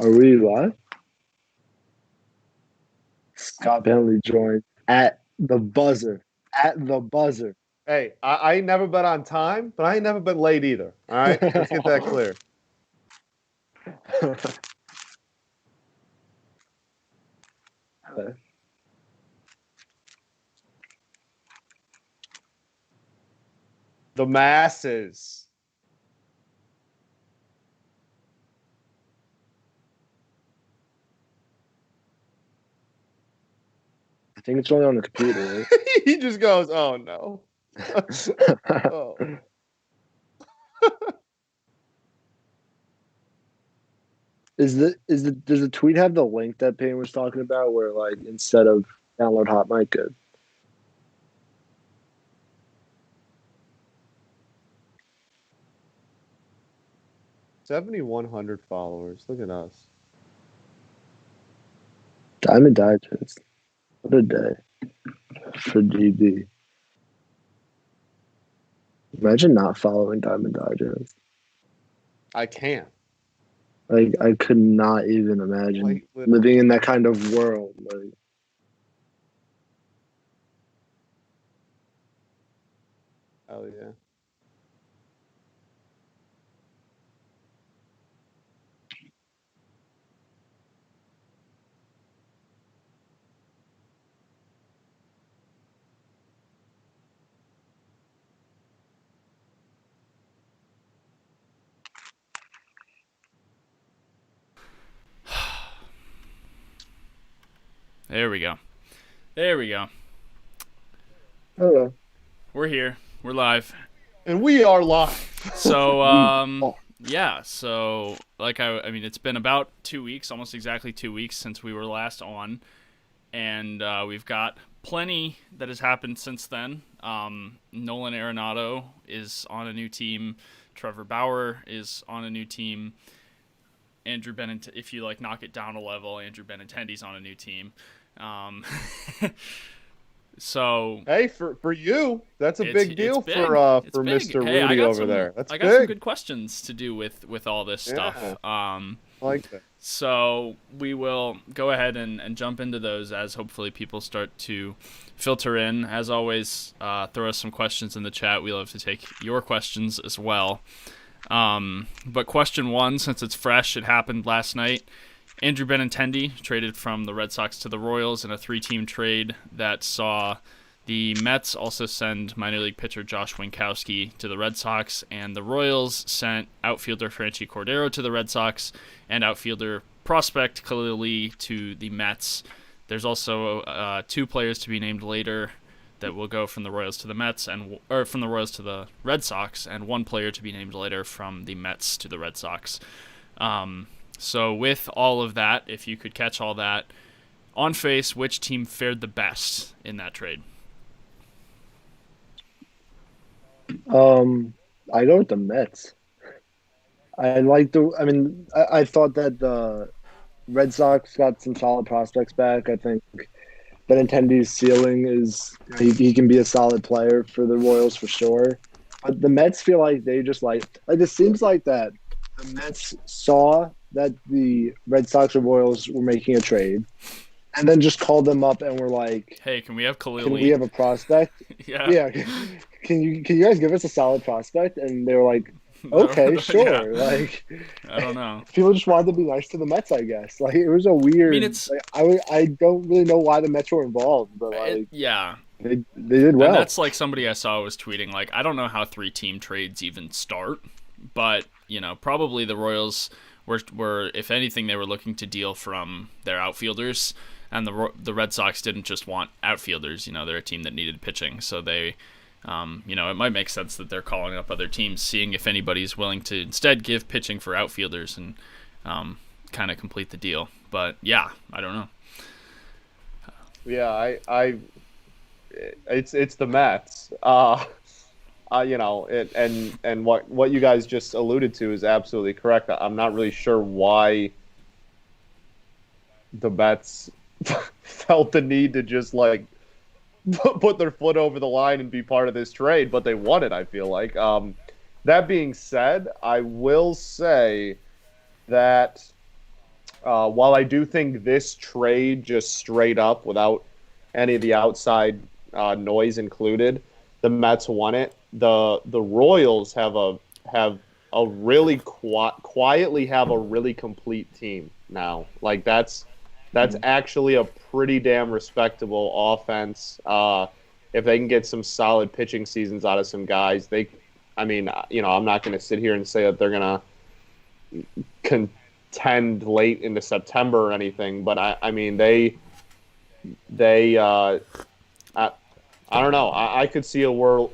Are we live? Scott Bentley joined at the buzzer. At the buzzer. Hey, I ain't never been on time, but I ain't never been late either. All right? Let's get that clear. The masses. I think it's only on the computer, right? He just goes, oh, no. Oh. Does the tweet have the link that Payne was talking about where like instead of download HotMic good? $7,100 followers. Look at us. Diamond Digest. What a day for DB. Imagine not following Diamond Digest. I can't. Like I could not even imagine living in that kind of world. Like Oh, yeah. There we go. There we go. hello. We're here. We're live. And we are live. So, yeah. So, like, I mean, it's been about 2 weeks, almost exactly 2 weeks since we were last on. And we've got plenty that has happened since then. Nolan Arenado is on a new team. Trevor Bauer is on a new team. Andrew Benintendi, if you, like, knock it down a level, Andrew Benintendi's on a new team. So hey, for you, that's a big deal big. for Mr. Hey, Ruhde over there. That's I big. got some good questions to do with all this stuff. I like that. So we will go ahead and jump into those as hopefully people start to filter in. As always, throw us some questions in the chat. We love to take your questions as well. But question one, since it's fresh, it happened last night. Andrew Benintendi traded from the Red Sox to the Royals in a 3-team trade that saw the Mets also send minor league pitcher Josh Winkowski to the Red Sox, and the Royals sent outfielder Franchi Cordero to the Red Sox and outfielder prospect Khalil Lee to the Mets. There's also 2 players to be named later that will go from the Royals to the Mets or from the Royals to the Red Sox, and 1 player to be named later from the Mets to the Red Sox. So with all of that, if you could catch all that, on face, which team fared the best in that trade? I go with the Mets. I thought that the Red Sox got some solid prospects back. I think Benintendi's ceiling is he can be a solid player for the Royals for sure. But the Mets feel like they just like it seems like that the Mets saw that the Red Sox or Royals were making a trade and then just called them up and were like, hey, can we have Khalil Lee? Can we have a prospect? Yeah. Can you guys give us a solid prospect? And they were like, okay, sure. Yeah. Like, I don't know. People just wanted to be nice to the Mets, I guess. Like, it was a weird. I mean, it's. I don't really know why the Mets were involved, but yeah, they did well. And that's like somebody I saw was tweeting like, I don't know how 3-team trades even start, but probably the Royals were if anything they were looking to deal from their outfielders, and the Red Sox didn't just want outfielders. They're a team that needed pitching, so they. It might make sense that they're calling up other teams, seeing if anybody's willing to instead give pitching for outfielders and kind of complete the deal. But yeah, I don't know. Yeah, it's the Mets. And what you guys just alluded to is absolutely correct. I'm not really sure why the Mets felt the need to just like put their foot over the line and be part of this trade, but they won it, I feel like. That being said, I will say that while I do think this trade just straight up without any of the outside noise included, the Mets won it. The Royals have a really quietly have a really complete team now. Like that's actually a pretty damn respectable offense. If they can get some solid pitching seasons out of some guys, I'm not going to sit here and say that they're going to contend late into September or anything, but I don't know. I could see a world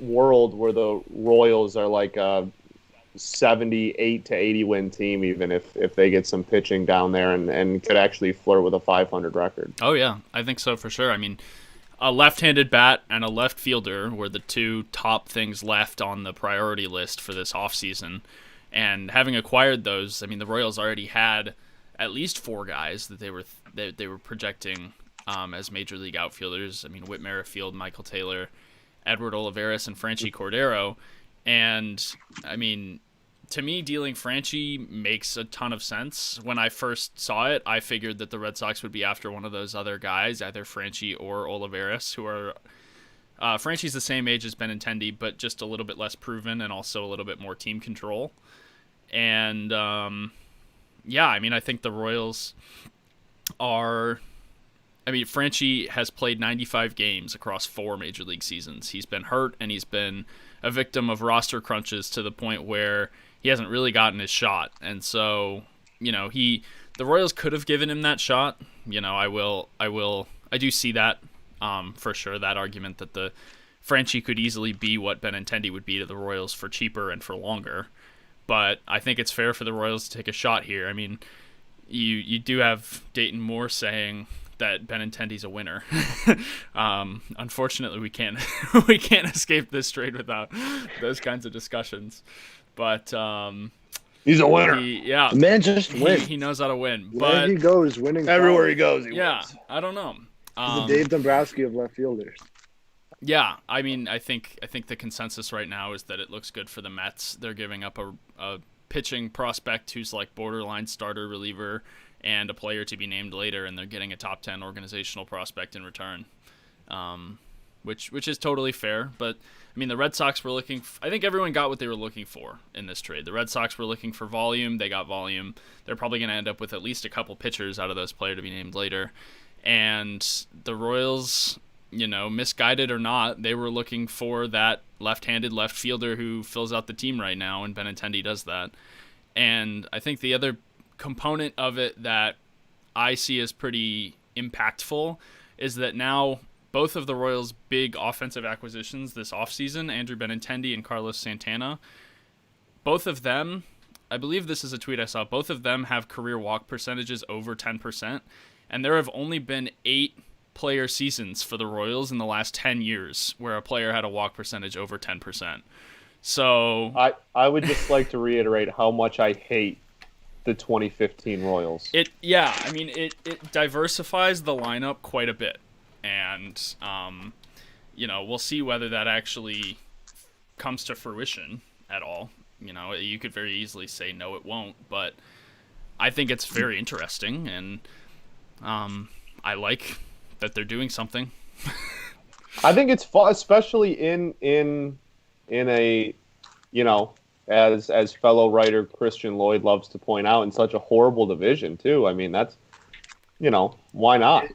where the Royals are like a 78 to 80 win team, even if they get some pitching down there and could actually flirt with a 500 record. Oh yeah, I think so for sure. I mean, a left-handed bat and a left fielder were the two top things left on the priority list for this offseason. And having acquired those, I mean, the Royals already had at least 4 guys that they were projecting as major league outfielders. I mean, Whit Merrifield, Michael Taylor, Edward Olivares, and Franchy Cordero. And I mean, to me, dealing Franchy makes a ton of sense. When I first saw it, I figured that the Red Sox would be after one of those other guys, either Franchy or Olivares, who are Franchy's the same age as Benintendi, but just a little bit less proven and also a little bit more team control. And yeah, I mean, I think the Royals are. I mean, Franchy has played 95 games across 4 major league seasons. He's been hurt and he's been a victim of roster crunches to the point where he hasn't really gotten his shot. And so, you know, the Royals could have given him that shot. You know, I do see that for sure, that argument that the Franchy could easily be what Benintendi would be to the Royals for cheaper and for longer. But I think it's fair for the Royals to take a shot here. I mean, you do have Dayton Moore saying that Benintendi's a winner. Unfortunately, we can't escape this trade without those kinds of discussions. But he's a winner. The man just wins. He knows how to win. Where he goes, winning. Everywhere he goes, he wins. I don't know. The Dave Dombrowski of left fielders. Yeah, I mean, I think the consensus right now is that it looks good for the Mets. They're giving up a pitching prospect who's like borderline starter reliever and a player to be named later, and they're getting a top 10 organizational prospect in return, which is totally fair. But I mean, the Red Sox were looking. I think everyone got what they were looking for in this trade. The Red Sox were looking for volume. They got volume. They're probably going to end up with at least a couple pitchers out of those players to be named later. And the Royals, you know, misguided or not, they were looking for that left-handed left fielder who fills out the team right now, and Benintendi does that. And I think the other component of it that I see as pretty impactful is that now both of the Royals' big offensive acquisitions this offseason, Andrew Benintendi and Carlos Santana, both of them, I believe this is a tweet I saw, both of them have career walk percentages over 10%, and there have only been 8 player seasons for the Royals in the last 10 years where a player had a walk percentage over 10%. So I would just like to reiterate how much I hate the 2015 Royals. It diversifies the lineup quite a bit, and you know, we'll see whether that actually comes to fruition at all. You know, you could very easily say no, it won't, but I think it's very interesting, and I like that they're doing something. I think it's fun, especially in a, you know, as fellow writer Christian Lloyd loves to point out, in such a horrible division too. I mean, that's, you know, why not?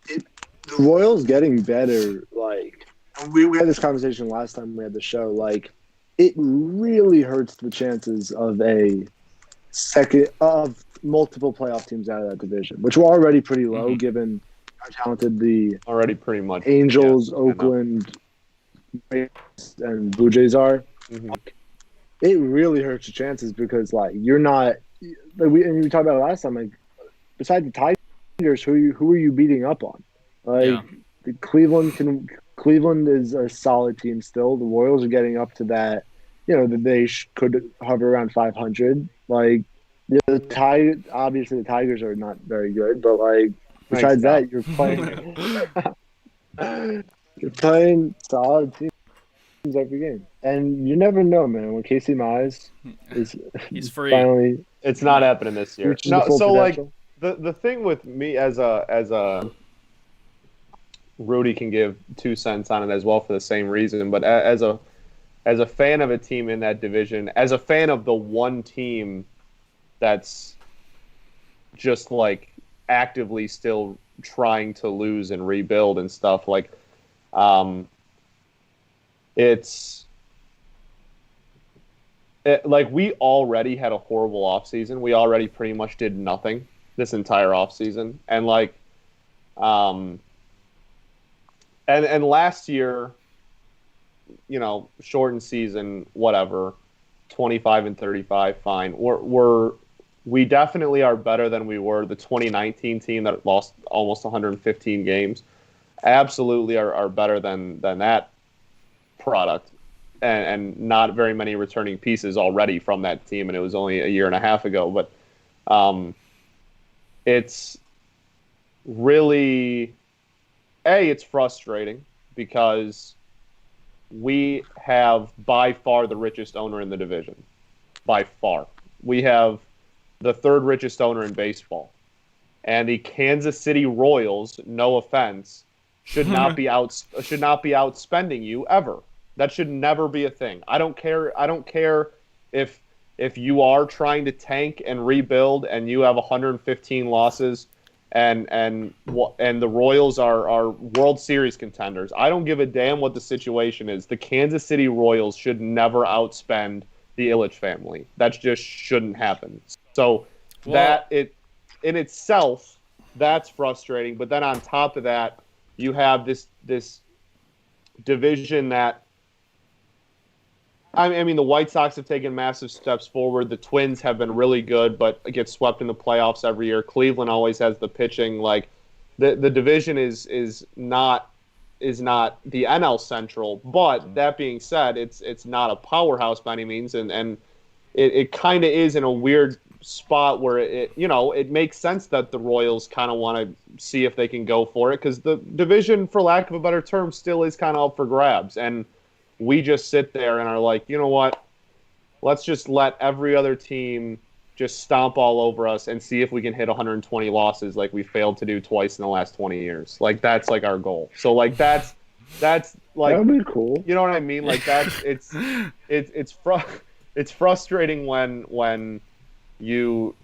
The Royals getting better. Like we had this conversation last time we had the show. Like it really hurts the chances of multiple playoff teams out of that division, which were already pretty low given how talented the already pretty much Angels, Oakland, and Blue Jays are. Mm-hmm. It really hurts your chances because, like, you're not. Like we talked about it last time. Like, besides the Tigers, who are you beating up on? Like, Cleveland is a solid team still. The Royals are getting up to that. You know that they could hover around 500. Like, obviously the Tigers are not very good, but like besides that, you're playing solid teams every game, and you never know, man. When Casey Mize he's free. Finally, it's not happening this year. No, so like the thing with me as a Rudy can give 2 cents on it as well for the same reason, but as a fan of a team in that division, as a fan of the one team that's just like actively still trying to lose and rebuild and stuff, like like we already had a horrible offseason. We already pretty much did nothing this entire offseason. And like and last year, shortened season, whatever, 25-35, fine. We definitely are better than we were. The 2019 team that lost almost 115 games absolutely are better than that product. And not very many returning pieces already from that team, and it was only a year and a half ago. But it's really, it's frustrating because we have by far the richest owner in the division. By far. We have the third richest owner in baseball. And the Kansas City Royals, no offense, should not be outspending you ever. That should never be a thing. I don't care if you are trying to tank and rebuild and you have 115 losses and the Royals are World Series contenders. I don't give a damn what the situation is. The Kansas City Royals should never outspend the Ilitch family. That just shouldn't happen. So that it in itself, that's frustrating. But then on top of that, you have this division that, I mean, the White Sox have taken massive steps forward. The Twins have been really good, but get swept in the playoffs every year. Cleveland always has the pitching. Like the division is not the NL Central. But that being said, it's not a powerhouse by any means, and it kind of is in a weird spot where it makes sense that the Royals kind of want to see if they can go for it, because the division, for lack of a better term, still is kind of up for grabs. And we just sit there and are like, you know what? Let's just let every other team just stomp all over us and see if we can hit 120 losses like we failed to do twice in the last 20 years. Like, that's like our goal. So like that's like, that would be cool. You know what I mean? Like that's it's frustrating when you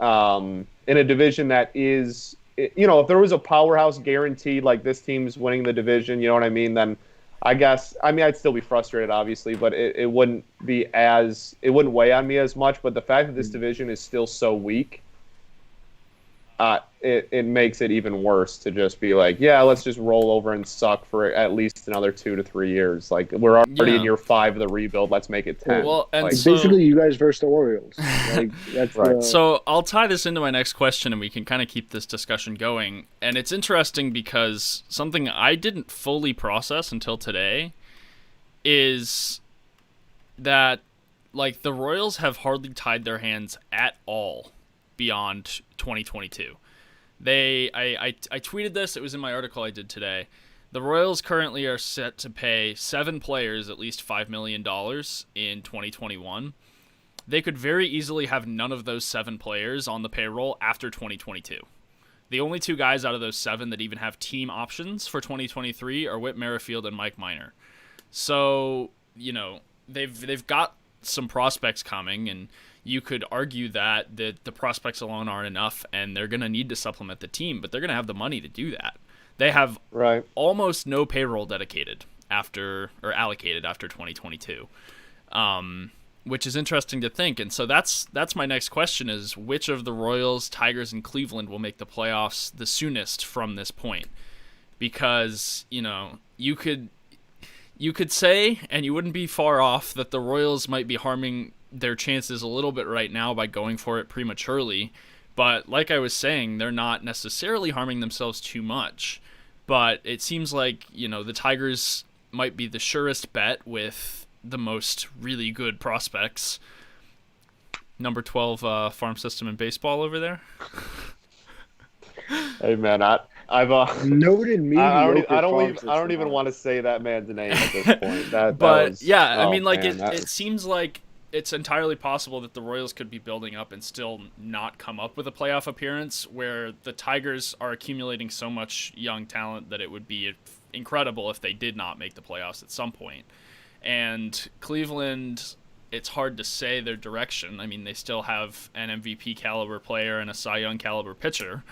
in a division that is, if there was a powerhouse guaranteed, like this team's winning the division, you know what I mean? Then I'd still be frustrated, obviously, but it wouldn't weigh on me as much. But the fact that this division is still so weak, it makes it even worse to just be like, yeah, let's just roll over and suck for at least another 2 to 3 years. Like, we're already in year 5 of the rebuild. Let's make it 10. Well, and like, basically, you guys versus the Orioles. Like, that's right. So I'll tie this into my next question, and we can kind of keep this discussion going. And it's interesting because something I didn't fully process until today is that, like, the Royals have hardly tied their hands at all beyond 2022. I tweeted this. It was in my article I did today. The Royals currently are set to pay 7 players at least $5 million in 2021. They could very easily have none of those 7 players on the payroll after 2022. The only 2 guys out of those 7 that even have team options for 2023 are Whit Merrifield and Mike Minor. So, they've got some prospects coming, and you could argue that the prospects alone aren't enough, and they're going to need to supplement the team, but they're going to have the money to do that. They have almost no payroll allocated after 2022, which is interesting to think. And so that's my next question is, which of the Royals, Tigers, and Cleveland will make the playoffs the soonest from this point? Because, you could say, and you wouldn't be far off, that the Royals might be harming their chances a little bit right now by going for it prematurely. But like I was saying, they're not necessarily harming themselves too much. But it seems like, the Tigers might be the surest bet with the most really good prospects. Number 12 farm system in baseball over there. Hey, man, I've noted me. I don't even want to say that man's name at this point. It seems like it's entirely possible that the Royals could be building up and still not come up with a playoff appearance, where the Tigers are accumulating so much young talent that it would be incredible if they did not make the playoffs at some point. And Cleveland, it's hard to say their direction. I mean, they still have an MVP caliber player and a Cy Young caliber pitcher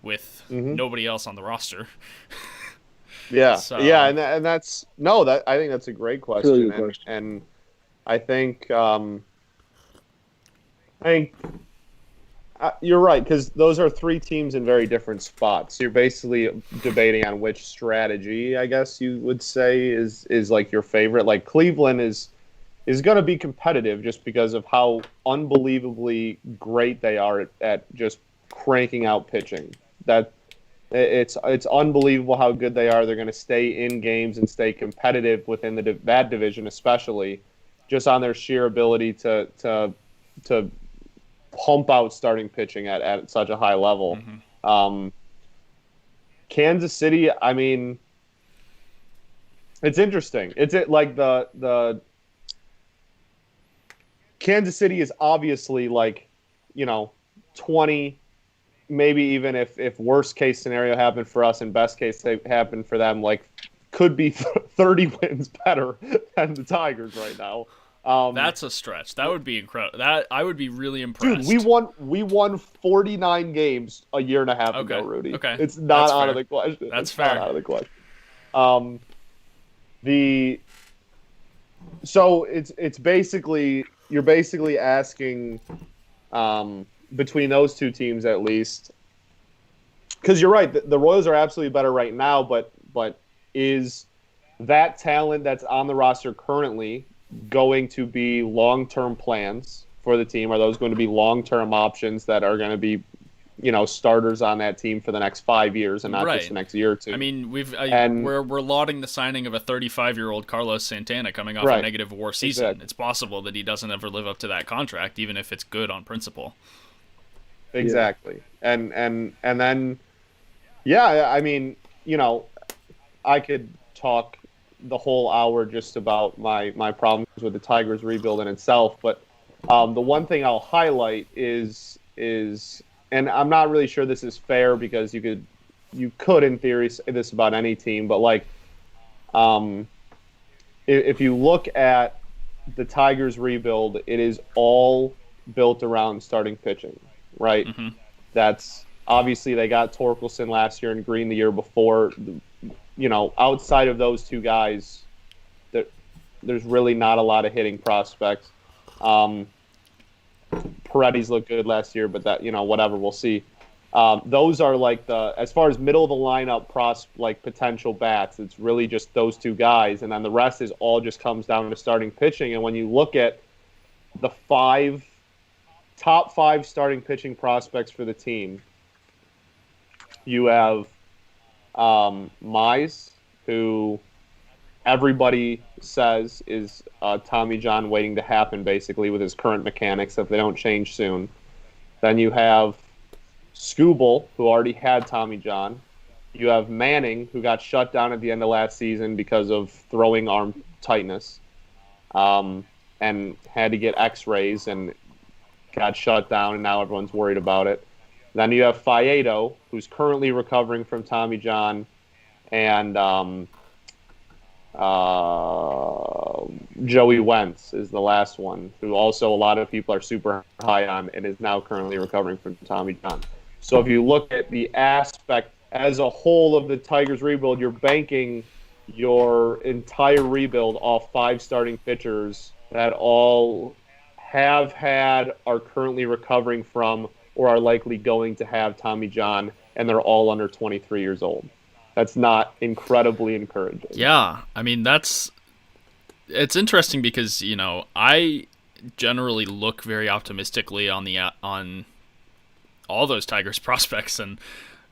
with nobody else on the roster. Yeah, So, yeah, and that's I think that's a great question, Really good question. And I think you're right, because those are three teams in very different spots. You're basically debating on which strategy, I guess you would say, is like your favorite. Like Cleveland is going to be competitive just because of how unbelievably great they are at just cranking out pitching. That it's unbelievable how good they are. They're going to stay in games and stay competitive within that division, especially just on their sheer ability to pump out starting pitching at such a high level. Kansas City, I mean, it's interesting. It's like the Kansas City is obviously like, 20, maybe even if worst case scenario happened for us and best case happened for them, like could be 30 wins better than the Tigers right now. That's a stretch. That would be incredible. That I would be really impressed. Dude, we won 49 games a year and a half ago, Rudy. Okay. It's not That's out fair. of the question. That's it's fair. Not out of the question. So it's basically you're basically asking between those two teams at least, because you're right, the Royals are absolutely better right now, but is that talent that's on the roster currently going to be long-term plans for the team? Are those going to be long-term options that are going to be, starters on that team for the next 5 years and not just the next year or two? I mean, we're lauding the signing of a 35-year-old Carlos Santana coming off a negative WAR season. Exactly. It's possible that he doesn't ever live up to that contract, even if it's good on principle. Exactly. And then, yeah, I mean, I could talk the whole hour just about my problems with the Tigers rebuild in itself, but the one thing I'll highlight is, and I'm not really sure this is fair because you could in theory say this about any team, but like, if you look at the Tigers rebuild, it is all built around starting pitching, right? That's obviously they got Torkelson last year and Green the year before. Outside of those two guys, there's really not a lot of hitting prospects. Paredes looked good last year, but that, whatever, we'll see. Those are like as far as middle of the lineup potential bats, it's really just those two guys, and then the rest is all just comes down to starting pitching. And when you look at the top five starting pitching prospects for the team, you have Mize, who everybody says is Tommy John waiting to happen, basically, with his current mechanics if they don't change soon. Then you have Skubal, who already had Tommy John. You have Manning, who got shut down at the end of last season because of throwing arm tightness, and had to get x-rays and got shut down, and now everyone's worried about it. Then you have Faedo, who's currently recovering from Tommy John, and Joey Wentz is the last one, who also a lot of people are super high on and is now currently recovering from Tommy John. So if you look at the aspect as a whole of the Tigers rebuild, you're banking your entire rebuild off 5 starting pitchers that all have had, are currently recovering from, or are likely going to have Tommy John, and they're all under 23 years old. That's not incredibly encouraging. Yeah, I mean, it's interesting because, I generally look very optimistically on all those Tigers prospects, and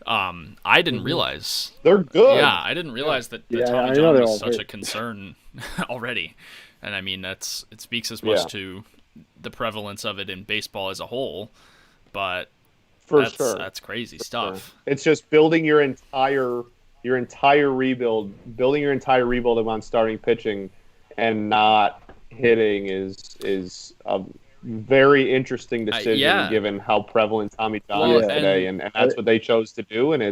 I didn't realize they're good. Yeah, I didn't realize that Tommy John was such a concern already. And I mean, it speaks as much to the prevalence of it in baseball as a whole, but that's crazy stuff. Sure. It's just building your entire rebuild around starting pitching and not hitting is a very interesting decision yeah. given how prevalent Tommy John Well, is today, and that's what they chose to do. And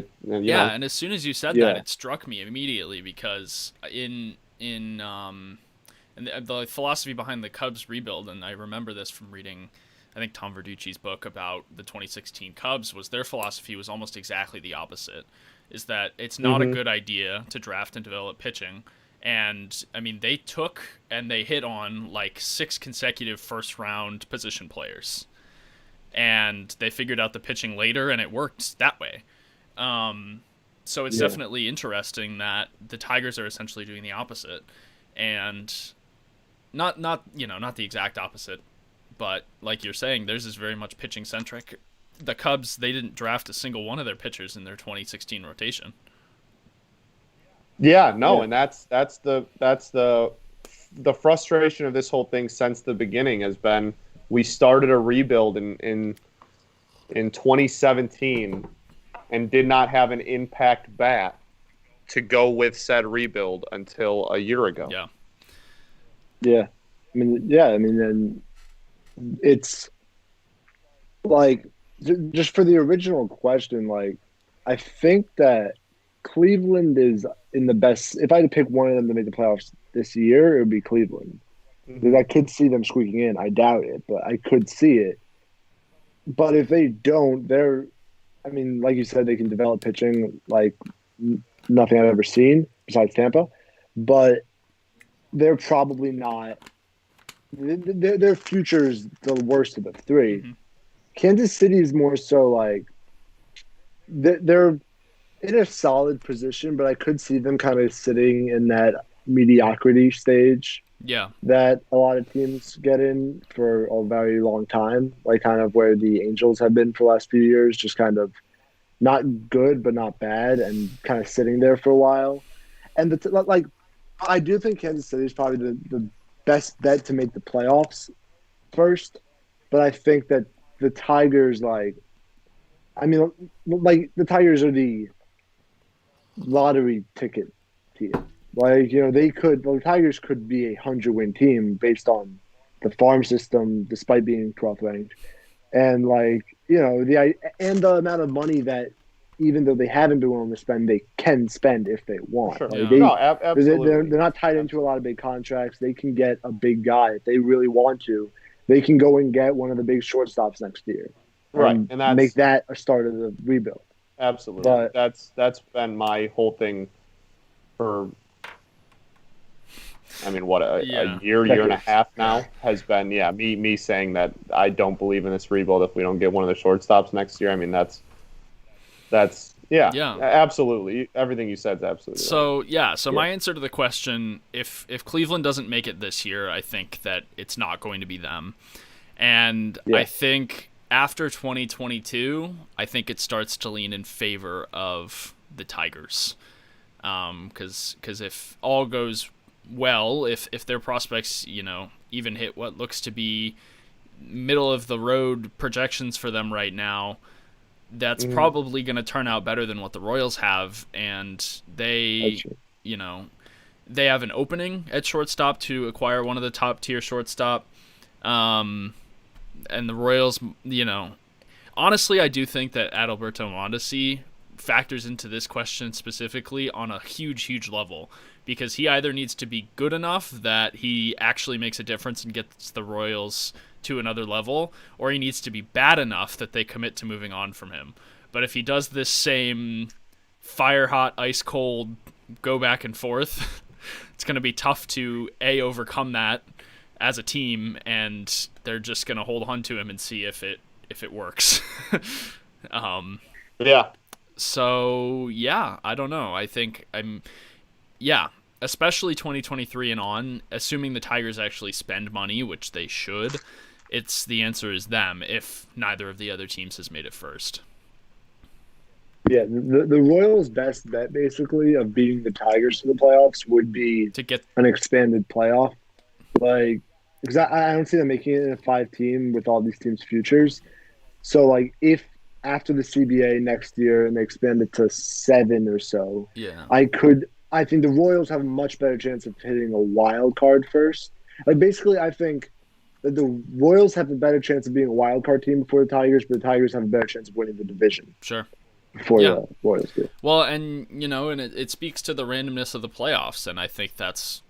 as soon as you said that, Yeah. it struck me immediately because and the philosophy behind the Cubs rebuild, and I remember this from reading, I think, Tom Verducci's book about the 2016 Cubs, was their philosophy was almost exactly the opposite, is that it's not a good idea to draft and develop pitching. And, I mean, they took and they hit on, like, 6 consecutive first-round position players. And they figured out the pitching later, and it worked that way. So it's definitely interesting that the Tigers are essentially doing the opposite. And not the exact opposite, but like you're saying, theirs is very much pitching centric. The Cubs, they didn't draft a single one of their pitchers in their 2016 rotation. And that's the frustration of this whole thing since the beginning has been we started a rebuild in 2017 and did not have an impact bat to go with said rebuild until a year ago. Yeah. Yeah. I mean, and it's like, just for the original question, like, I think that Cleveland is in the best. If I had to pick one of them to make the playoffs this year, it would be Cleveland. Because I could see them squeaking in. I doubt it, but I could see it. But if they don't, like you said, they can develop pitching like nothing I've ever seen besides Tampa. But they're probably not. Their future is the worst of the three. Mm-hmm. Kansas City is more so like they're in a solid position, but I could see them kind of sitting in that mediocrity stage. Yeah. That a lot of teams get in for a very long time, like kind of where the Angels have been for the last few years, just kind of not good but not bad, and kind of sitting there for a while. And I do think Kansas City is probably the best bet to make the playoffs first, but I think that the Tigers, the Tigers are the lottery ticket team. The Tigers could be a 100-win team based on the farm system, despite being 12th ranked, and the amount of money that, even though they haven't been willing to spend, they can spend if they want. Sure. Absolutely. They're not tied into a lot of big contracts. They can get a big guy if they really want to. They can go and get one of the big shortstops next year, right? And make that a start of the rebuild. Absolutely. But that's been my whole thing for. I mean, a year and a half now has been me saying that I don't believe in this rebuild if we don't get one of the shortstops next year. I mean, that's absolutely everything you said is absolutely right. So my answer to the question, if Cleveland doesn't make it this year, I think that it's not going to be them, and I think after 2022, I think it starts to lean in favor of the Tigers, because if all goes well, if their prospects, even hit what looks to be middle of the road projections for them right now, that's probably going to turn out better than what the Royals have, and they have an opening at shortstop to acquire one of the top tier shortstop, and the Royals, honestly, I do think that Adalberto Mondesi factors into this question specifically on a huge level, because he either needs to be good enough that he actually makes a difference and gets the Royals to another level, or he needs to be bad enough that they commit to moving on from him. But if he does this same fire hot, ice cold, go back and forth, it's going to be tough to overcome that as a team, and they're just going to hold on to him and see if it works. So I don't know. I think especially 2023 and on, assuming the Tigers actually spend money, which they should, the answer is them if neither of the other teams has made it first. Yeah, the Royals' best bet, basically, of beating the Tigers to the playoffs would be to get an expanded playoff. Because I don't see them making it in a 5-team with all these teams' futures. So, if after the CBA next year and they expand it to 7 or so, I think the Royals have a much better chance of hitting a wild card first. Like basically, I think that the Royals have a better chance of being a wild card team before the Tigers, but the Tigers have a better chance of winning the division Sure. before Yeah. the Royals do. Well, and it speaks to the randomness of the playoffs, and I think that's,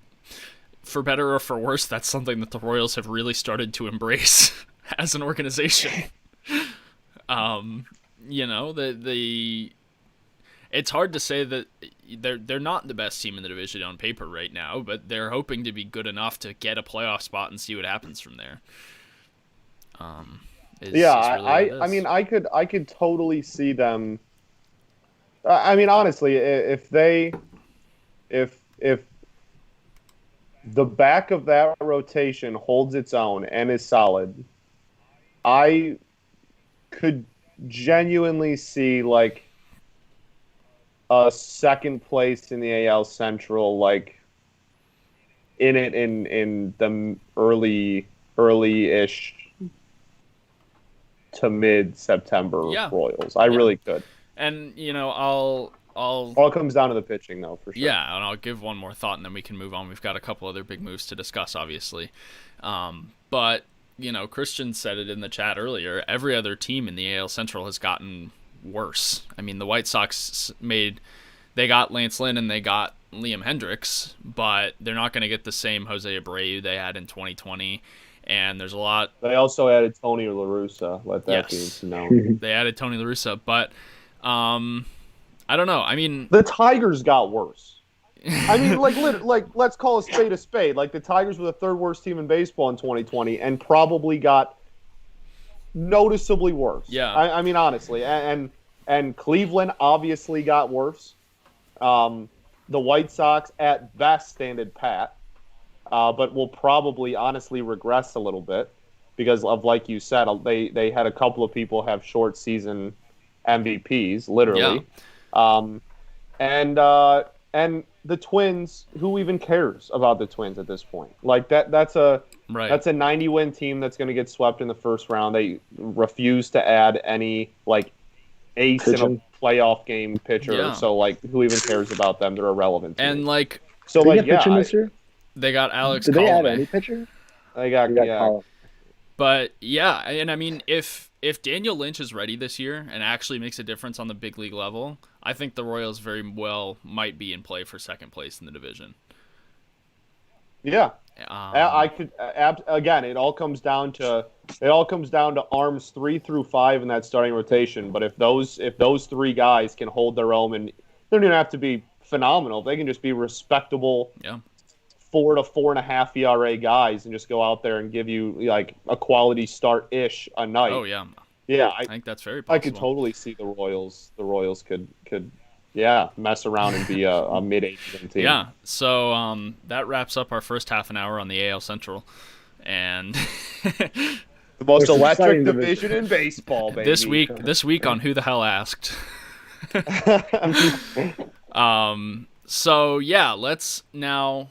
for better or for worse, that's something that the Royals have really started to embrace as an organization. The it's hard to say that they're not the best team in the division on paper right now, but they're hoping to be good enough to get a playoff spot and see what happens from there. I mean, I could totally see them. I mean, honestly, if the back of that rotation holds its own and is solid, I could genuinely see like a second place in the AL Central, like in the early-ish to mid-September Royals. I really could. And all comes down to the pitching, though, for sure. Yeah, and I'll give one more thought, and then we can move on. We've got a couple other big moves to discuss, obviously. But Christian said it in the chat earlier. Every other team in the AL Central has gotten worse. I mean, the White Sox they got Lance Lynn and they got Liam Hendricks, but they're not going to get the same Jose Abreu they had in 2020. And there's a lot. They also added Tony La Russa. Let that be known. They added Tony La Russa, but I don't know. I mean, the Tigers got worse. I mean, like let's call a spade a spade. Like the Tigers were the third worst team in baseball in 2020, and probably got noticeably worse. Yeah. I mean, honestly, and Cleveland obviously got worse. The White Sox at best stand pat, but will probably honestly regress a little bit because of, like you said, they had a couple of people have short season MVPs, literally. Yeah. And the Twins, who even cares about the Twins at this point? Like that's a 90-win team that's going to get swept in the first round. They refuse to add any like ace in a playoff game pitcher. Yeah. So like, who even cares about them? They're irrelevant. And like, so like, pitching this year? They got Alex. Did they add any pitcher? They got Colin. But yeah, and I mean, if Daniel Lynch is ready this year and actually makes a difference on the big league level, I think the Royals very well might be in play for second place in the division. Yeah, I could. Again, it all comes down to arms 3 through 5 in that starting rotation. But if those three guys can hold their own, and they don't even have to be phenomenal, they can just be respectable. Yeah. 4 to 4.5 ERA guys and just go out there and give you like a quality start-ish a night. Oh yeah. Yeah, I think that's very possible. I could totally see the Royals. The Royals could mess around and be a mid-80 team. Yeah. So that wraps up our first half an hour on the AL Central, and the most electric division in baseball, baby. This week on Who the Hell Asked. So yeah, let's now.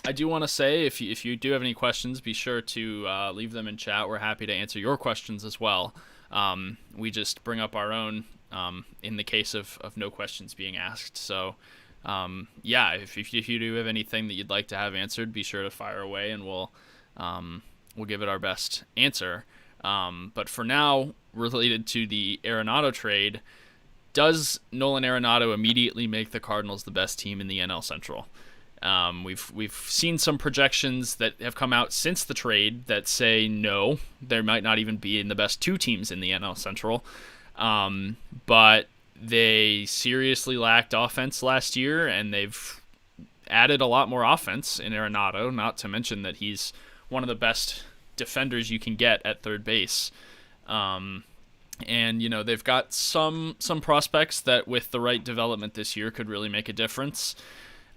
I do want to say if you do have any questions, be sure to leave them in chat. We're happy to answer your questions as well. We just bring up our own in the case of no questions being asked. So yeah, if you do have anything that you'd like to have answered, be sure to fire away, and we'll give it our best answer. But for now, related to the Arenado trade. Does Nolan Arenado immediately make the Cardinals the best team in the NL Central? We've seen some projections that have come out since the trade that say no, they might not even be in the best two teams in the NL Central. But they seriously lacked offense last year, and they've added a lot more offense in Arenado, not to mention that he's one of the best defenders you can get at third base. And, they've got some prospects that with the right development this year could really make a difference.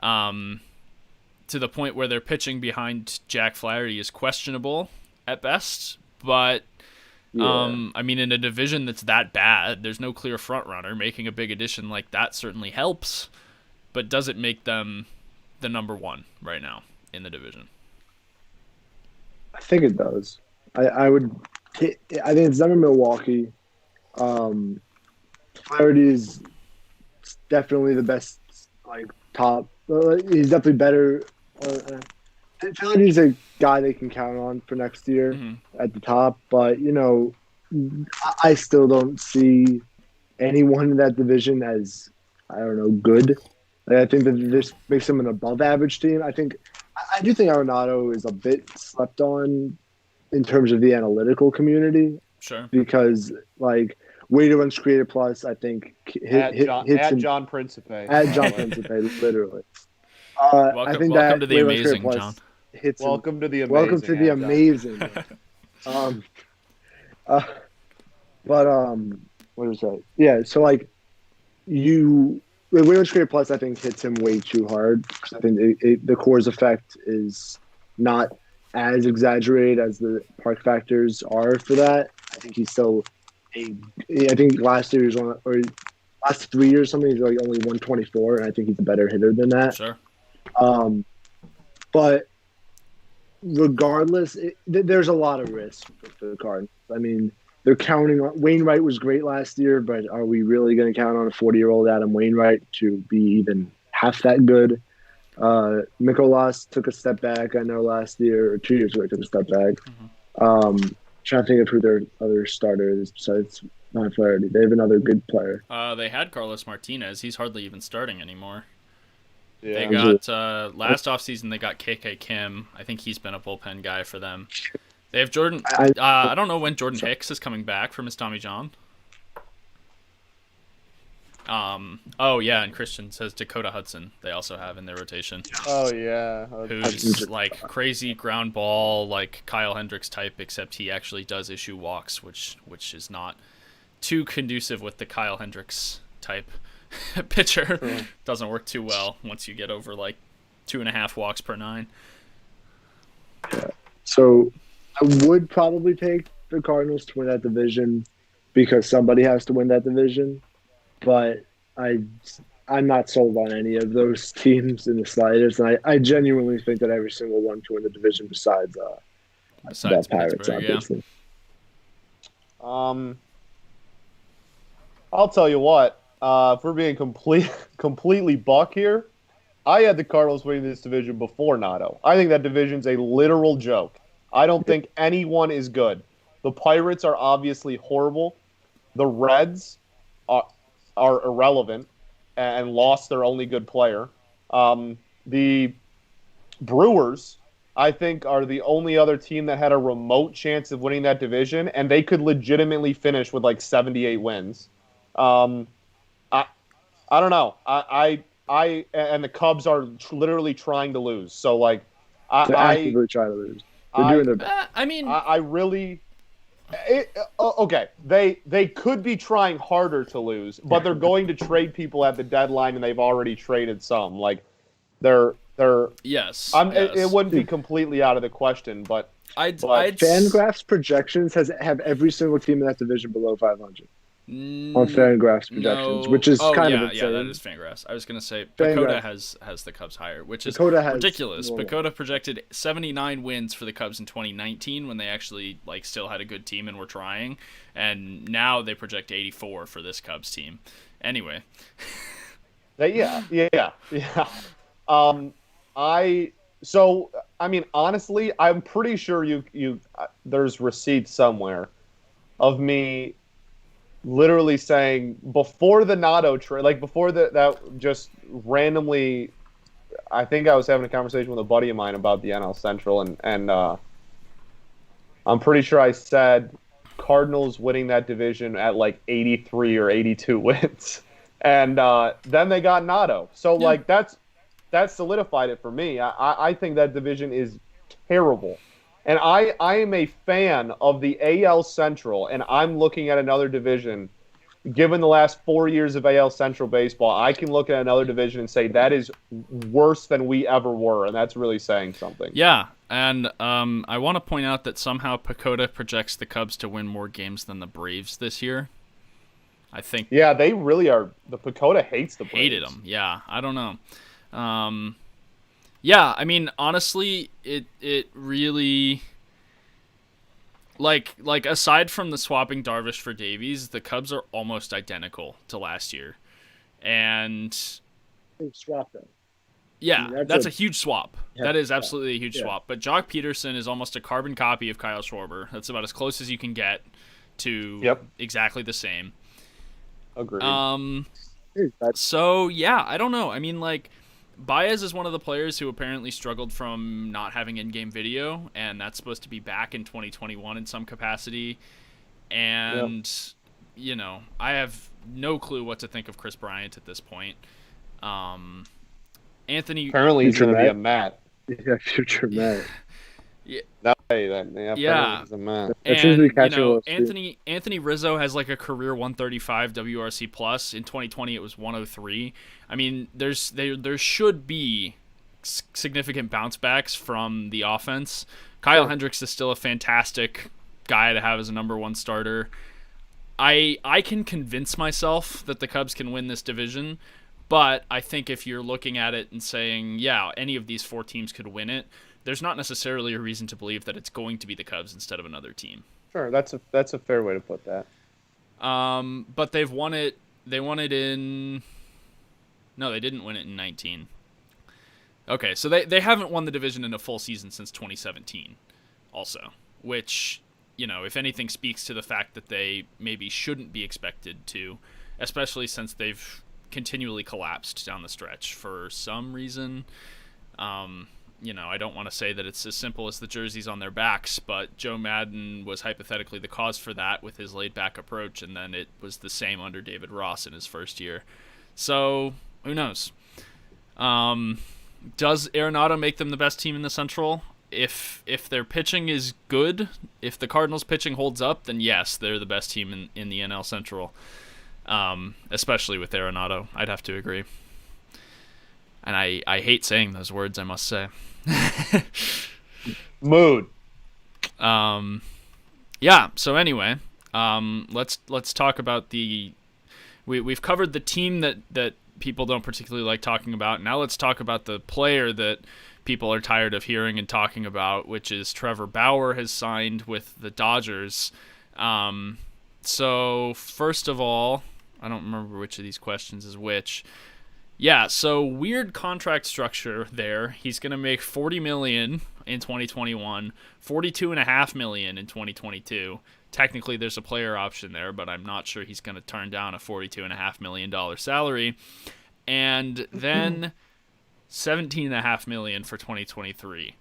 To the point where their pitching behind Jack Flaherty is questionable at best. But, I mean, in a division that's that bad, there's no clear front runner. Making a big addition like that certainly helps. But does it make them the number one right now in the division? I think it does. I think it's them in Milwaukee. Flaherty is definitely the best, like top. He's definitely better. I feel like he's a guy they can count on for next year Hmm. at the top. But I still don't see anyone in that division as I don't know good. Like, I think that this makes them an above average team. I do think Arenado is a bit slept on in terms of the analytical community Sure. because like way to runs created plus I think hits At him John Principe. at John Principe literally. I Welcome, think welcome that to the way to runs created amazing, John. plus hits him. Welcome to the amazing. Welcome to the Ad John. amazing. uh, but what is that? Yeah, so like the way to create plus I think hits him way too hard because I think the cores effect is not as exaggerated as the park factors are for that. I think he's still I think last year he was on or last 3 years something he's like only 124 and I think he's a better hitter than that. Sure. But regardless, there's a lot of risk for the Cardinals. I mean, they're counting on Wainwright was great last year, but are we really going to count on a 40-year-old Adam Wainwright to be even half that good? Mikolas took a step back, I know, last year or 2 years ago. He took a step back. Trying to think of who their other starter is besides Matt Flaherty. They have another good player. They had Carlos Martinez. He's hardly even starting anymore. Yeah. They got last offseason they got KK Kim. I think he's been a bullpen guy for them. They have Jordan. I don't know when Jordan Hicks is coming back from his Tommy John. Oh yeah, and Christian says Dakota Hudson. They also have in their rotation. Oh yeah. Who's like crazy ground ball, like Kyle Hendricks type, except he actually does issue walks, which is not too conducive with the Kyle Hendricks type pitcher. Doesn't work too well once you get over like 2.5 walks per 9. Yeah. So I would probably take the Cardinals to win that division because somebody has to win that division. But I'm not sold on any of those teams in the slightest. And I genuinely think that every single one can win the division besides the Pirates, obviously. Yeah. I'll tell you what. If we're being completely buck here, I had the Cardinals winning this division before Nato. I think that division's a literal joke. I don't think anyone is good. The Pirates are obviously horrible. The Reds are irrelevant and lost their only good player. The Brewers, I think, are the only other team that had a remote chance of winning that division, and they could legitimately finish with like 78 wins. I don't know. I and the Cubs are literally trying to lose. So like, They're actively trying to lose. They're doing their best. I mean, I really. Okay, they could be trying harder to lose, but they're going to trade people at the deadline, and they've already traded some. Like, they're yes. It wouldn't be completely out of the question, but Fangraphs projections have every single team in that division below 500 on Fangraphs projections, which is kind of insane. Yeah, that is Fangraphs. I was gonna say Pacoda has the Cubs higher, which is ridiculous. Pacoda projected 79 wins for the Cubs in 2019 when they actually like still had a good team and were trying, and now they project 84 for this Cubs team. Anyway. Yeah. I mean, honestly, I'm pretty sure you there's receipts somewhere of me literally saying before the Nato trade, like before that just randomly, I think I was having a conversation with a buddy of mine about the NL Central, and I'm pretty sure I said Cardinals winning that division at like 83 or 82 wins, and then they got Nato, so like that solidified it for me. I think that division is terrible. And I am a fan of the AL Central, and I'm looking at another division. Given the last 4 years of AL Central baseball, I can look at another division and say that is worse than we ever were, and that's really saying something. Yeah, and I want to point out that somehow Pacoda projects the Cubs to win more games than the Braves this year. I think. Yeah, they really are. The Pacoda hates the Braves. Hated them. Yeah, I don't know. Yeah, I mean, honestly, it really, like aside from the swapping Darvish for Davies, the Cubs are almost identical to last year, and They swapped them. Yeah, mean, that's a huge swap. Yeah, That is absolutely a huge yeah. swap. But Jock Peterson is almost a carbon copy of Kyle Schwarber. That's about as close as you can get to Yep. exactly the same. Agreed. So yeah, I don't know. I mean, like, Baez is one of the players who apparently struggled from not having in-game video, and that's supposed to be back in 2021 in some capacity. And you know, I have no clue what to think of Chris Bryant at this point. Anthony, Apparently he's Future going to be a Met. Met. Yeah, future Met. No, apparently he's a Met. That seems to be and catching a little Anthony Rizzo has like a career 135 WRC plus. In 2020, it was 103. I mean, there should be significant bounce backs from the offense. Kyle Hendricks is still a fantastic guy to have as a number one starter. I can convince myself that the Cubs can win this division, but I think if you're looking at it and saying, yeah, any of these four teams could win it, there's not necessarily a reason to believe that it's going to be the Cubs instead of another team. Sure, that's a fair way to put that. But they've won it. They won it in. No, they didn't win it in 19. Okay, so they haven't won the division in a full season since 2017, also, which, you know, if anything, speaks to the fact that they maybe shouldn't be expected to, especially since they've continually collapsed down the stretch for some reason. You know, I don't want to say that it's as simple as the jerseys on their backs, but Joe Madden was hypothetically the cause for that with his laid-back approach, and then it was the same under David Ross in his first year. So, who knows? Does Arenado make them the best team in the Central? If their pitching is good, if the Cardinals' pitching holds up, then yes, they're the best team in the NL Central, especially with Arenado. I'd have to agree. And I hate saying those words, I must say. Mood. Yeah, so anyway, let's talk about we've covered the team that people don't particularly like talking about. Now let's talk about the player that people are tired of hearing and talking about, which is Trevor Bauer has signed with the Dodgers. So first of all, I don't remember which of these questions is which. Yeah, so weird contract structure there. He's going to make $40 million in 2021, $42.5 million in 2022. Technically, there's a player option there, but I'm not sure he's going to turn down a $42.5 million salary. And then $17.5 million for 2023.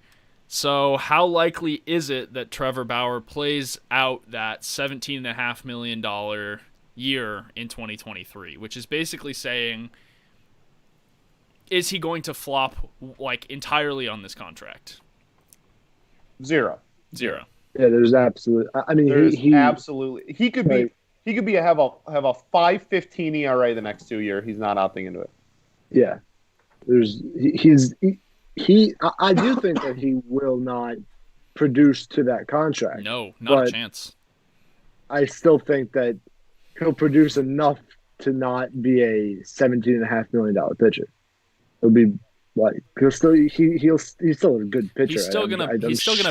So how likely is it that Trevor Bauer plays out that $17.5 million year in 2023, which is basically saying, is he going to flop like entirely on this contract? Zero. Yeah, there's absolute. I mean, absolutely. He could have a 5.15 ERA the next 2 years. He's not opting into it. Yeah, I do think that he will not produce to that contract. No, not a chance. I still think that he'll produce enough to not be a $17.5 million pitcher. It'll be like he's still a good pitcher. He's still gonna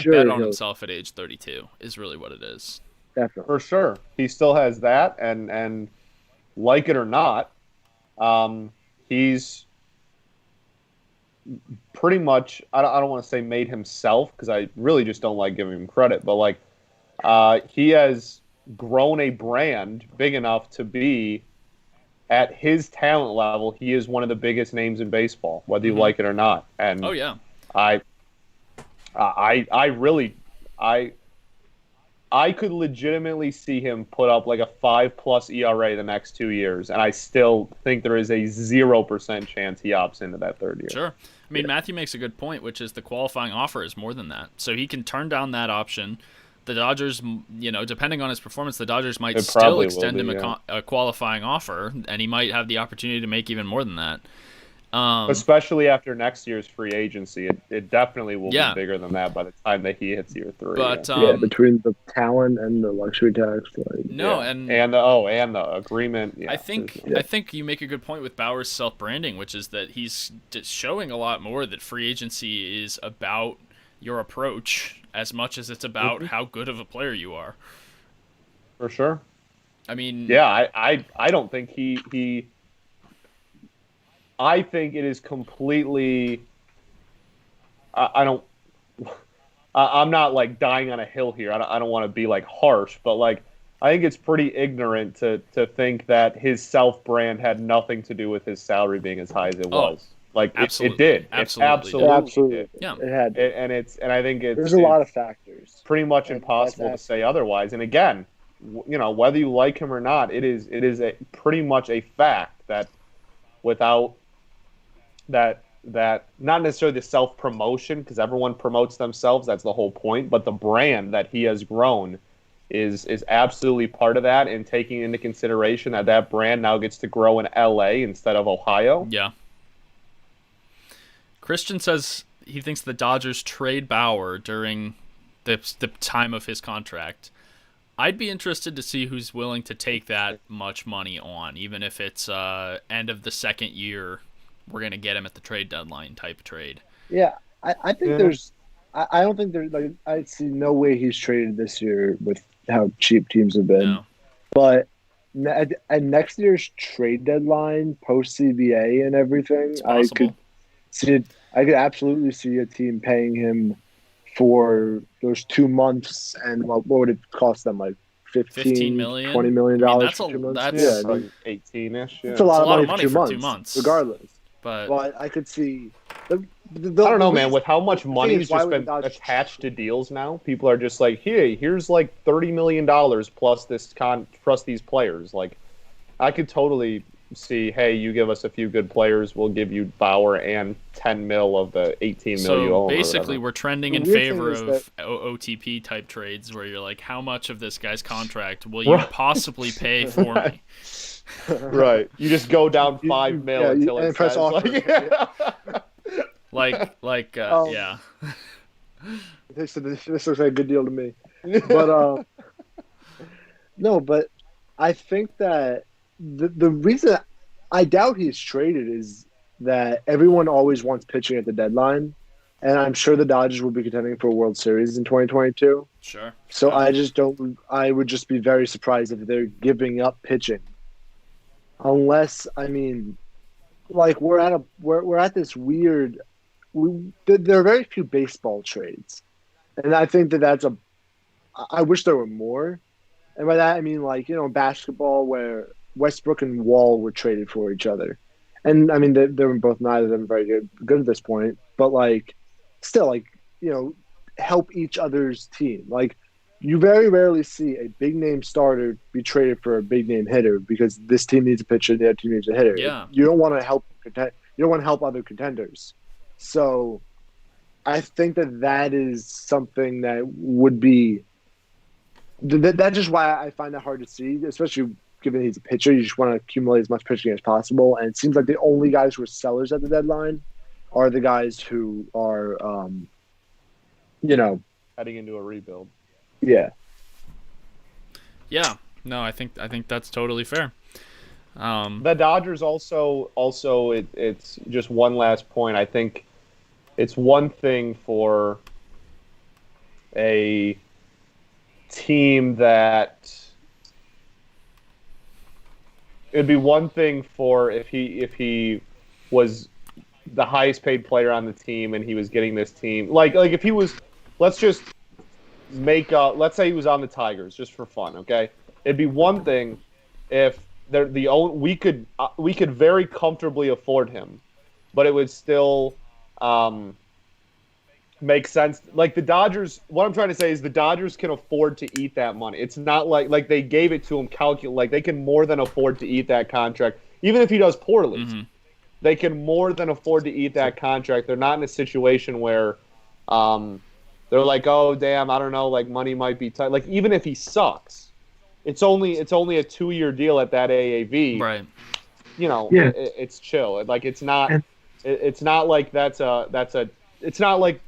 sure bet on himself at age 32. Is really what it is. Definitely, for sure. He still has that, and like it or not, he's pretty much. I don't want to say made himself, because I really just don't like giving him credit, but like he has grown a brand big enough to be. At his talent level, he is one of the biggest names in baseball, whether you like it or not. And oh yeah, I could legitimately see him put up like a 5+ ERA the next 2 years, and I still think there is a 0% chance he opts into that third year. Sure. I mean, Matthew makes a good point, which is the qualifying offer is more than that, so he can turn down that option. The Dodgers, you know, depending on his performance, the Dodgers might still extend him a qualifying offer, and he might have the opportunity to make even more than that. Especially after next year's free agency, it definitely will be bigger than that by the time that he hits year 3. But between the talent and the luxury tax, and the agreement. Yeah, I think you make a good point with Bauer's self-branding, which is that he's just showing a lot more that free agency is about your approach as much as it's about how good of a player you are. For sure. I mean, yeah, I don't think he I think it is completely. I don't. I'm not like dying on a hill here. I don't want to be like harsh, but like I think it's pretty ignorant to think that his self brand had nothing to do with his salary being as high as it was. Like it did. Absolutely. Did. Yeah. It had. And I think there's a lot of factors. Pretty much impossible to say otherwise. And again, whether you like him or not, it is pretty much a fact that without that not necessarily the self-promotion, because everyone promotes themselves, that's the whole point, but the brand that he has grown is absolutely part of that, and taking into consideration that brand now gets to grow in LA instead of Ohio. Yeah. Christian says he thinks the Dodgers trade Bauer during the time of his contract. I'd be interested to see who's willing to take that much money on, even if it's end of the second year, we're going to get him at the trade deadline type trade. Yeah, I think there's – I don't think there's – like, I see no way he's traded this year with how cheap teams have been. No. But at next year's trade deadline, post-CBA and everything, I could absolutely see a team paying him for those 2 months, and what would it cost them, like $15 million, $20 million for 2 months? That's like 18-ish. Yeah. It's a lot of money for 2 months, regardless. But I could see. I don't know, man. With how much money's just been attached to deals now, people are just like, "Hey, here's like $30 million plus plus these players." Like, I could totally see, hey, you give us a few good players, we'll give you Bauer and 10 mil of the 18 mil you own. So basically, we're trending in favor of OTP type trades, where you're like, how much of this guy's contract will you possibly pay for me? Right. You just go down 5 mil until it press offer. Yeah. This looks like a good deal to me. But no, but I think that the reason I doubt he's traded is that everyone always wants pitching at the deadline, and I'm sure the Dodgers will be contending for a World Series in 2022. Sure. So I just don't. I would just be very surprised if they're giving up pitching. Unless, I mean, like we're at this weird. There are very few baseball trades, and I think that's I wish there were more, and by that I mean basketball where Westbrook and Wall were traded for each other, and I mean they were both neither of them very good at this point, but still help each other's team. Like, you very rarely see a big name starter be traded for a big name hitter because this team needs a pitcher, the other team needs a hitter. Yeah. You don't want to help other contenders. So I think that is something that would be that's just why I find that hard to see, especially given he's a pitcher. You just want to accumulate as much pitching as possible, and it seems like the only guys who are sellers at the deadline are the guys who are heading into a rebuild. Yeah. Yeah. No, I think that's totally fair. The Dodgers also it's just one last point. I think it's one thing for a team that it'd be one thing for if he was the highest paid player on the team and he was getting this team like if he was, let's just let's say he was on the Tigers just for fun, okay? It'd be one thing if we could very comfortably afford him, but it would still make sense. Like the Dodgers, what I'm trying to say is the Dodgers can afford to eat that money. It's not like they gave it to him like they can more than afford to eat that contract, even if he does poorly. Mm-hmm. They can more than afford to eat that contract. They're not in a situation where they're like, oh damn, I don't know, like money might be tight. Like even if he sucks, it's only a 2-year deal at that AAV. Right. It's chill. Like it's not like it's not like,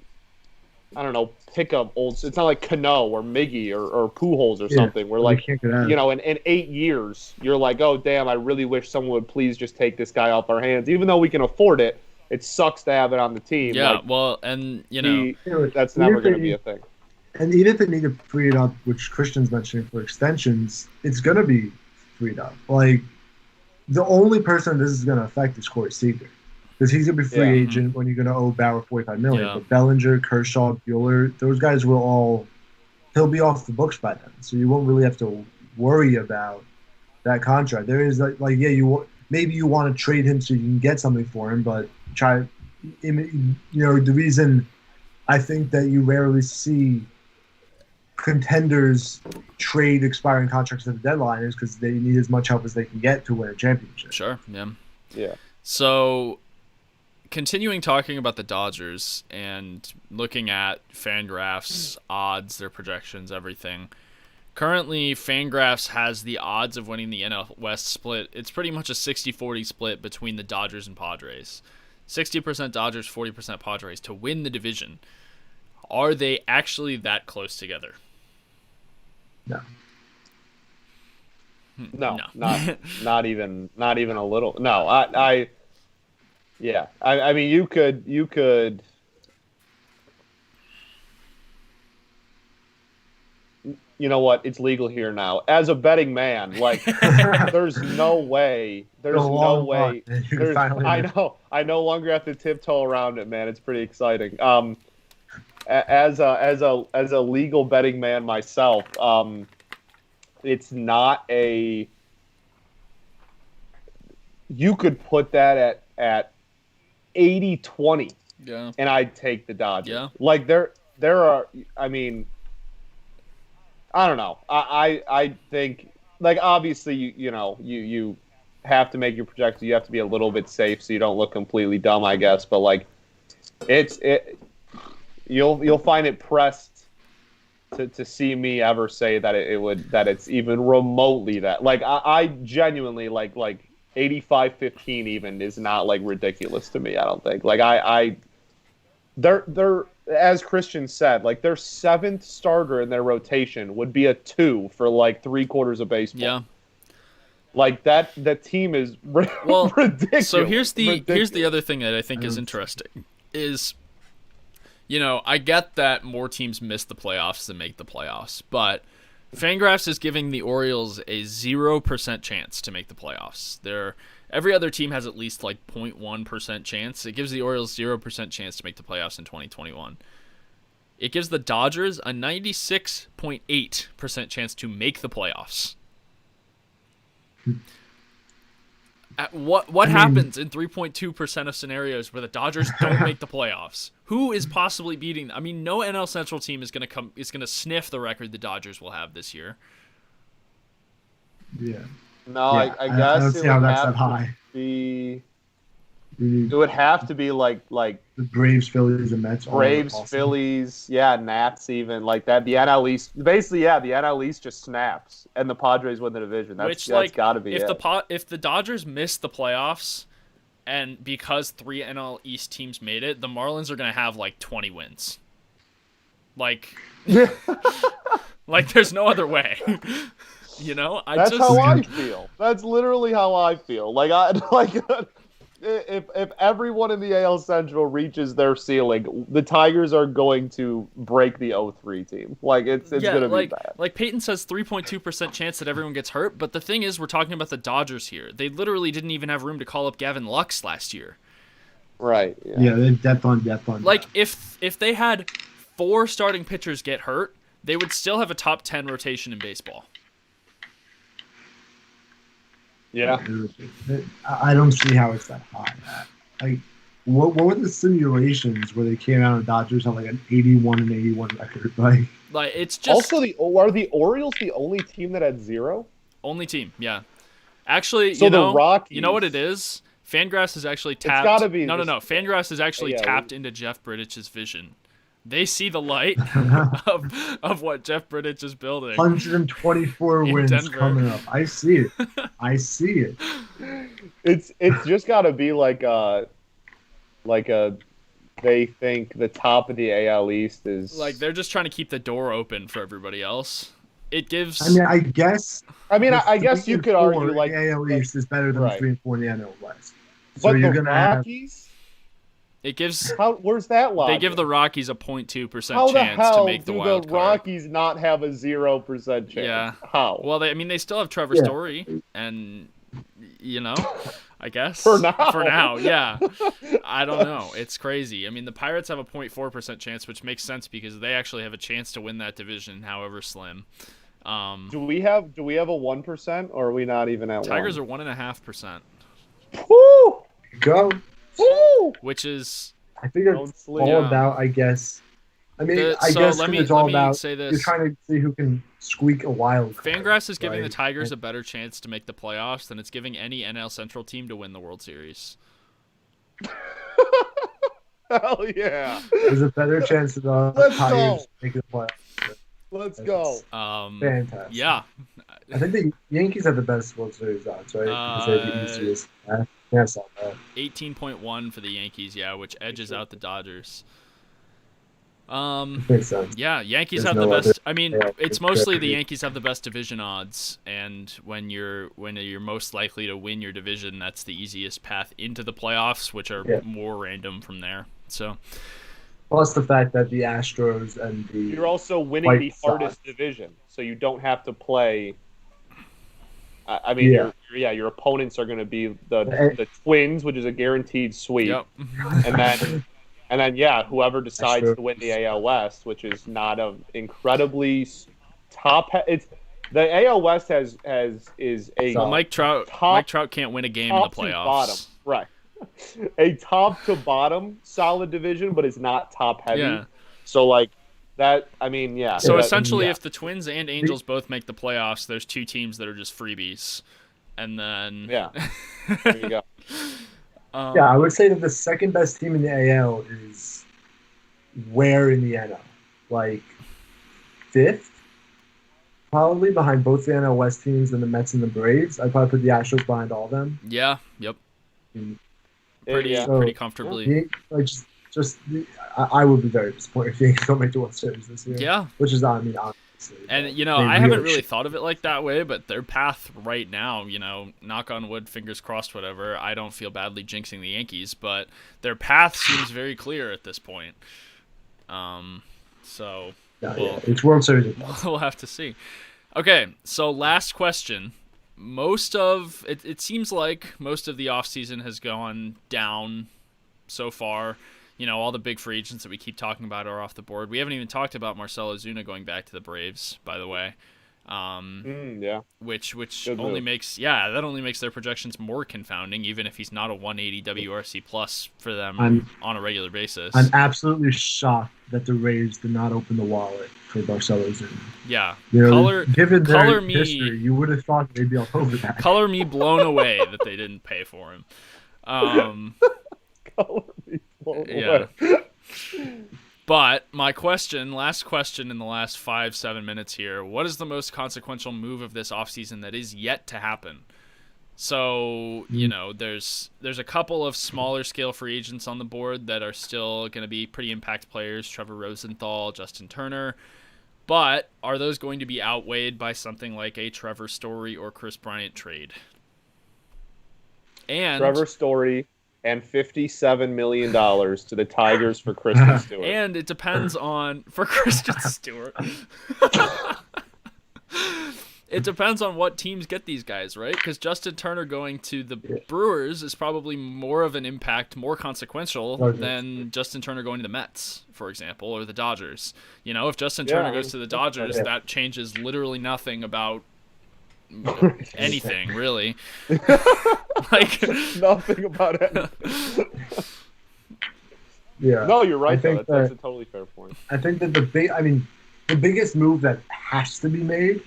I don't know, pick up old. It's not like Cano or Miggy or Pujols or something. Where like in 8 years you're like, oh damn, I really wish someone would please just take this guy off our hands, even though we can afford it. It sucks to have it on the team. Yeah, and that's never going to be a thing. And even if they need to free it up, which Christian's mentioning for extensions, it's going to be freed up. Like, the only person this is going to affect is Corey Seager. because he's gonna be free Yeah. agent when you're gonna owe Bauer $45 million. Yeah. But Bellinger, Kershaw, Bueller, those guys will all he'll be off the books by then, so you won't really have to worry about that contract. There is maybe you want to trade him so you can get something for him, but the reason I think that you rarely see contenders trade expiring contracts at the deadline is because they need as much help as they can get to win a championship. Sure, yeah. Yeah. So, continuing talking about the Dodgers and looking at Fangraphs odds, their projections, everything. Currently, Fangraphs has the odds of winning the NL West split. It's pretty much a 60-40 split between the Dodgers and Padres. 60% Dodgers, 40% Padres to win the division. Are they actually that close together? No. No, No. not even a little. No, I mean, you could. You know what? It's legal here now. As a betting man, like, there's no way. There's no way. I no longer have to tiptoe around it, man. It's pretty exciting. As a legal betting man myself, it's not a. You could put that at 80-20, Yeah. and I'd take the Dodgers. Yeah. Like there are. I mean, I don't know. I think, like, obviously you have to make your projections. You have to be a little bit safe so you don't look completely dumb, I guess. But like, you'll find it pressed to see me ever say that that it's even remotely that. Like, I genuinely like 85-15 even is not like ridiculous to me. I don't think. Like they're as Christian said, like, their seventh starter in their rotation would be a 2 for like 3/4 of baseball. Yeah. Like that team is ridiculous. So here's the other thing that I think is interesting is, I get that more teams miss the playoffs than make the playoffs, but Fangraphs is giving the Orioles a 0% chance to make the playoffs. Every other team has at least like 0.1% chance. It gives the Orioles 0% chance to make the playoffs in 2021. It gives the Dodgers a 96.8% chance to make the playoffs. What happens in 3.2% of scenarios where the Dodgers don't make the playoffs? Who is possibly beating? I mean, no NL Central team is going to sniff the record the Dodgers will have this year. Yeah. No, Yeah, I guess I don't it see would how that's have that high. to be. The It would have to be like Braves, Phillies, and Mets. Braves, awesome. Phillies, yeah, Nats even like that. The NL East, basically, yeah, the NL East just snaps, and the Padres win the division. That's got to be if it. If the Dodgers miss the playoffs, and because 3 NL East teams made it, the Marlins are going to have like 20 wins. Like, like there's no other way. That's how I feel. That's literally how I feel. If everyone in the AL Central reaches their ceiling, the Tigers are going to break the 0-3 team. Like, it's going to be bad. Like Peyton says, 3.2% chance that everyone gets hurt. But the thing is, we're talking about the Dodgers here. They literally didn't even have room to call up Gavin Lux last year. Right. Yeah, they have depth on depth on. Like, if they had 4 starting pitchers get hurt, they would still have a top 10 rotation in baseball. Yeah. I don't see how it's that high. Like, what were the simulations where they came out and Dodgers had like an 81-81 record? Like it's just also are the Orioles the only team that had 0? Only team, yeah. Actually, so the Rockies, you know what it is? Fangraphs is actually tapped. It's gotta be no. Fangraphs is actually tapped into Jeff Briddich's vision. They see the light of what Jeff Bridich is building. 124 wins Denver. coming up. I see it. I see it. It's just got to be like a they think the top of the AL East is like they're just trying to keep the door open for everybody else. It gives. I mean, I guess you could argue like the AL East is better than right. 3 and 4 in the NL West. So but you're the Rockies. It gives. Where's that logic? They give the Rockies a 0.2% How the chance hell to make the wild do card. the Rockies not have a 0% chance? Yeah. How? Well, they still have Trevor Story, and I guess. For now. For now, yeah. I don't know. It's crazy. I mean, the Pirates have a 0.4% chance, which makes sense because they actually have a chance to win that division, however slim. Do we have a 1%, or are we not even at Tigers 1? are 1.5%. Woo! Go. Woo! Which is I think Don't it's sleep. all Yeah. about, I guess. I mean, I So guess let me it's all let me about say you're this. trying to see who can squeak a wild card. Fangraphs is giving the right? Tigers a better chance to make the playoffs than it's giving any NL Central team to win the World Series. Hell yeah! There's a better chance of the Let's Tigers go. making the playoffs. Let's go. Fantastic. Yeah. I think the Yankees have the best World Series odds, right? Because they have the easiest. Yeah, I saw that. 18.1 for the Yankees, yeah, which edges out the Dodgers. Makes sense. Yeah, Yankees There's have the no best. other- I mean, yeah, it's it's mostly the crazy. Yankees have the best division odds, and when you're most likely to win your division, that's the easiest path into the playoffs, which are Yeah. more random from there. So Plus the fact that the Astros and the You're also winning White the Sox. hardest division, so you don't have to play. I mean, Yeah. your opponents are going to be Eh. the Twins, which is a guaranteed sweep, yep. and then whoever decides Astros. to win the AL West, which is not a incredibly top. It's the AL West is a So- Mike Trout can't win a game in the top to playoffs. bottom, right? A top to bottom solid division, but it's not top heavy. Yeah. So like that, I mean, yeah. So that- essentially, yeah. if the Twins and Angels both make the playoffs, there's two teams that are just freebies, and then Yeah. There you go. Yeah, I would say that the second best team in the AL is where in the NL? Like fifth? Probably behind both the NL West teams and the Mets and the Braves. I'd probably put the Astros behind all of them. yeah, yep, pretty Yeah. pretty comfortably. I would be very disappointed if the Yankees don't make the World Series this year. Yeah. Which is, I mean, honestly. And they I haven't really should. thought of it like that way, but their path right now, knock on wood, fingers crossed, whatever. I don't feel badly jinxing the Yankees, but their path seems very clear at this point. So Yeah, it's World Series. we'll have to see. Okay, so last question. It seems like most of the offseason has gone down so far. All the big free agents that we keep talking about are off the board. We haven't even talked about Marcell Ozuna going back to the Braves, by the way. Yeah. Which Good only move. makes their projections more confounding, even if he's not a 180 WRC plus for them on a regular basis. I'm absolutely shocked that the Rays did not open the wallet for Marcell Ozuna. Yeah, Given their color me- history, you would have thought they'd be all over that. color me blown away that they didn't pay for him. Yeah. But my last question in the last 5-7 minutes here, what is the most consequential move of this offseason that is yet to happen? So, there's a couple of smaller scale free agents on the board that are still going to be pretty impact players, Trevor Rosenthal, Justin Turner. But are those going to be outweighed by something like a Trevor Story or Chris Bryant trade? And Trevor Story and $57 million to the Tigers for Christian Stewart. And it depends on for Christian Stewart. It depends on what teams get these guys, right? Because Justin Turner going to the Brewers is probably more of an impact, more consequential than Justin Turner going to the Mets, for example, or the Dodgers. If Justin Turner goes to the Dodgers, that changes literally nothing about anything, really. Like nothing about it. Yeah. No, you're right. I think That's a totally fair point. I think that the biggest move that has to be made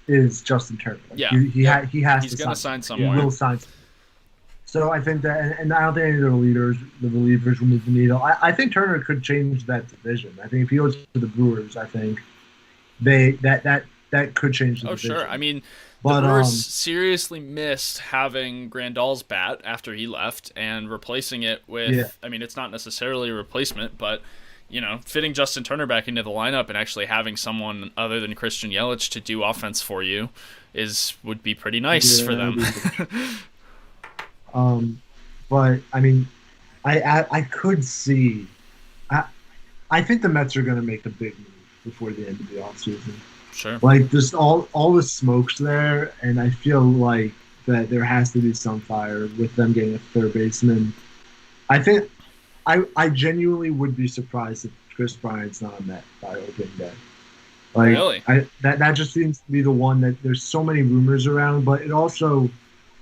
is Justin Turner. Yeah. He has He's to going to sign somewhere. He will sign. So I think that, and I don't think any of the relievers will move the needle. I think Turner could change that division. I think if he goes to the Brewers, I think that could change the division. Oh, sure. I mean, But, the Brewers seriously missed having Grandal's bat after he left and replacing it with, I mean, it's not necessarily a replacement, but, fitting Justin Turner back into the lineup and actually having someone other than Christian Yelich to do offense for you would be pretty nice for them. But, I mean, I could see, I think the Mets are going to make a big move before the end of the offseason. Sure. Like, just all the smoke's there, and I feel like that there has to be some fire with them getting a third baseman. I think I genuinely would be surprised if Chris Bryant's not a Met by opening day. Like, Really? That just seems to be the one that there's so many rumors around, but it also,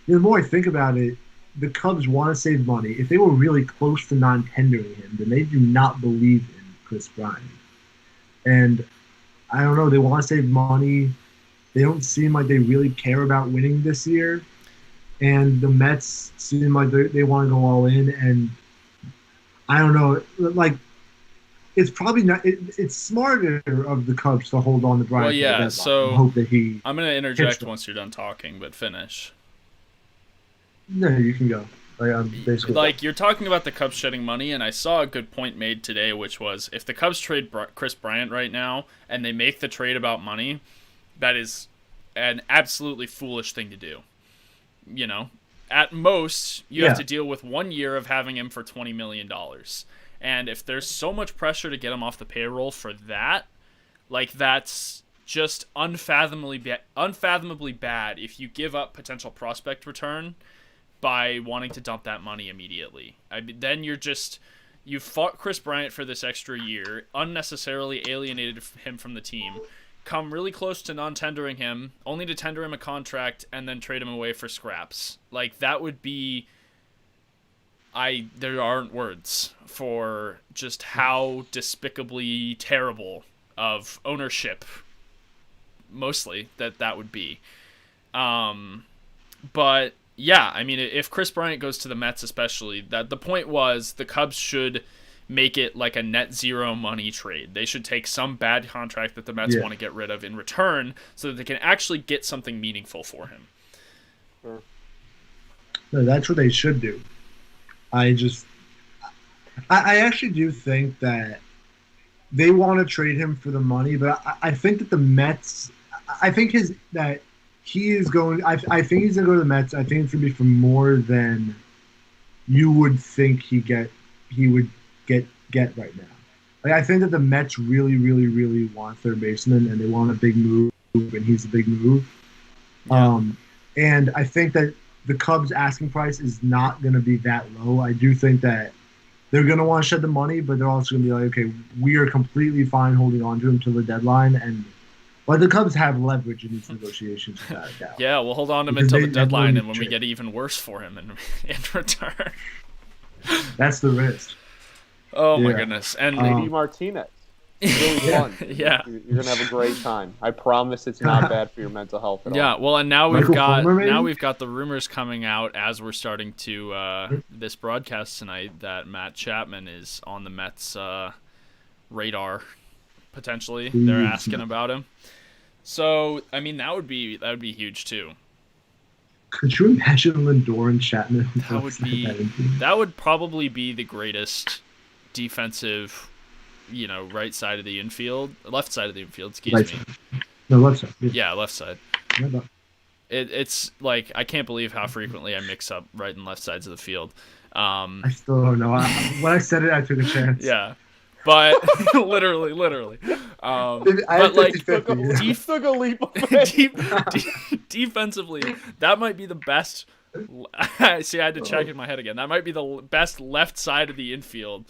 the more I think about it, the Cubs want to save money. If they were really close to non-tendering him, then they do not believe in Chris Bryant. And I don't know, they want to save money. They don't seem like they really care about winning this year. And the Mets seem like they want to go all in. And I don't know, like, it's probably not. It's smarter of the Cubs to hold on to Bryant. Well, yeah. So and hope that he. I'm gonna interject once you're done talking, but finish. No, you can go. I'm basically like you're talking about the Cubs shedding money, and I saw a good point made today, which was if the Cubs trade Chris Bryant right now and they make the trade about money, that is an absolutely foolish thing to do. You know, at most you have to deal with 1 year of having him for $20 million. And if there's so much pressure to get him off the payroll for that, like that's just unfathomably bad if you give up potential prospect return by wanting to dump that money immediately. Then you've fought Chris Bryant for this extra year, unnecessarily alienated him from the team, come really close to non-tendering him, only to tender him a contract and then trade him away for scraps. Like that would be... there aren't words for just how despicably terrible of ownership, mostly, that would be. But yeah, I mean, if Chris Bryant goes to the Mets, especially, that the point was the Cubs should make it like a net zero money trade. They should take some bad contract that the Mets want to get rid of in return, so that they can actually get something meaningful for him. Sure. No, that's what they should do. I actually do think that they want to trade him for the money, but I think that the Mets, I think he's going to go to the Mets. I think it's going to be for more than you would think he would get right now. Like, I think that the Mets really, really, really want third baseman, and they want a big move, and he's a big move. Yeah. And I think that the Cubs' asking price is not going to be that low. I do think that they're going to want to shed the money, but they're also going to be like, okay, we are completely fine holding on to him till the deadline. And the Cubs have leverage in these negotiations. Yeah, we'll hold on to him until the deadline, and when we get even worse for him in return. That's the risk. Oh, my goodness. And JD Martinez. Really fun. Yeah. You're gonna have a great time. I promise it's not bad for your mental health at all. Yeah, well, and now we've got the rumors coming out as we're starting to this broadcast tonight that Matt Chapman is on the Mets radar potentially. They're asking about him. So, I mean, that would be huge too. Could you imagine Lindor and Chapman? That would probably be the greatest defensive, right side of the infield, left side of the infield, excuse me. No, left side. Yeah, left side. It's like, I can't believe how frequently I mix up right and left sides of the field. I still don't know. When I said it, I took a chance. Yeah. But literally. But like, took a leap of faith. Defensively, that might be the best. See, I had to check in my head again. That might be the best left side of the infield